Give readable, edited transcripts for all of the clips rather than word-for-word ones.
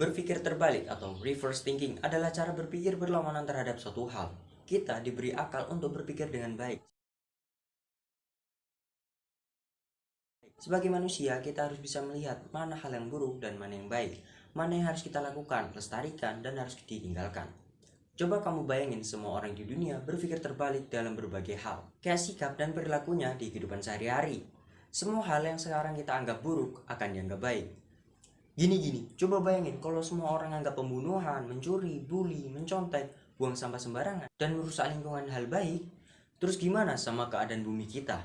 Berpikir terbalik atau reverse thinking adalah cara berpikir berlawanan terhadap suatu hal. Kita diberi akal untuk berpikir dengan baik. Sebagai manusia, kita harus bisa melihat mana hal yang buruk dan mana yang baik, mana yang harus kita lakukan, lestarikan, dan harus ditinggalkan. Coba kamu bayangin semua orang di dunia berpikir terbalik dalam berbagai hal, kayak sikap dan perilakunya di kehidupan sehari-hari. Semua hal yang sekarang kita anggap buruk akan dianggap baik. Gini, coba bayangin kalau semua orang anggap pembunuhan, mencuri, bully, mencontek, buang sampah sembarangan, dan merusak lingkungan hal baik. Terus gimana sama keadaan bumi kita?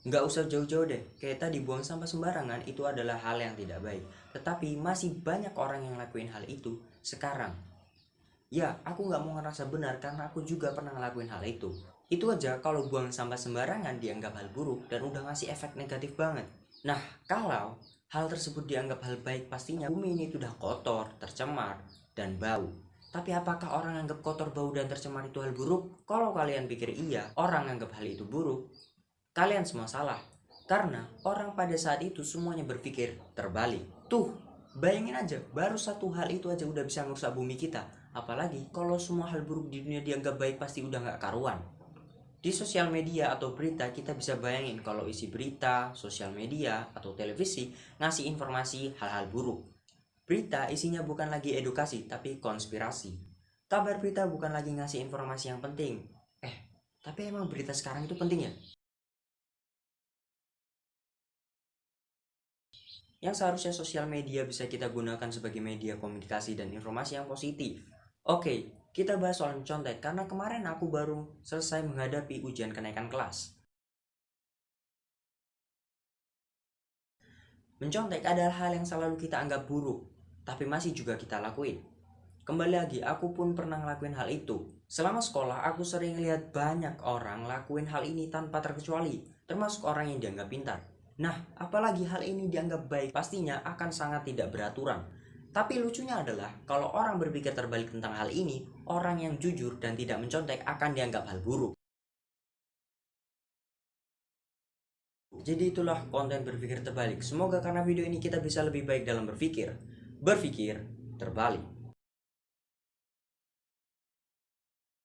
Nggak usah jauh-jauh deh, kayak tadi buang sampah sembarangan itu adalah hal yang tidak baik. Tetapi masih banyak orang yang lakuin hal itu sekarang. Ya, aku nggak mau ngerasa benar karena aku juga pernah ngelakuin hal itu. Itu aja kalau buang sampah sembarangan dianggap hal buruk dan udah ngasih efek negatif banget. Nah, kalau hal tersebut dianggap hal baik, pastinya bumi ini sudah kotor, tercemar, dan bau. Tapi apakah orang anggap kotor, bau, dan tercemar itu hal buruk? Kalau kalian pikir iya, orang anggap hal itu buruk, kalian semua salah. Karena orang pada saat itu semuanya berpikir terbalik. Tuh, bayangin aja, baru satu hal itu aja udah bisa merusak bumi kita. Apalagi kalau semua hal buruk di dunia dianggap baik, pasti udah nggak karuan. Di sosial media atau berita kita bisa bayangin kalau isi berita, sosial media, atau televisi ngasih informasi hal-hal buruk. Berita isinya bukan lagi edukasi tapi konspirasi. Kabar berita bukan lagi ngasih informasi yang penting. Tapi emang berita sekarang itu penting ya? Yang seharusnya sosial media bisa kita gunakan sebagai media komunikasi dan informasi yang positif. Oke, kita bahas soal mencontek karena kemarin aku baru selesai menghadapi ujian kenaikan kelas. Mencontek adalah hal yang selalu kita anggap buruk, tapi masih juga kita lakuin. Kembali lagi, aku pun pernah ngelakuin hal itu. Selama sekolah, aku sering lihat banyak orang lakuin hal ini tanpa terkecuali, termasuk orang yang dianggap pintar. Nah, apalagi hal ini dianggap baik, pastinya akan sangat tidak beraturan. Tapi lucunya adalah, kalau orang berpikir terbalik tentang hal ini, orang yang jujur dan tidak mencontek akan dianggap hal buruk. Jadi itulah konten berpikir terbalik. Semoga karena video ini kita bisa lebih baik dalam berpikir. Berpikir terbalik.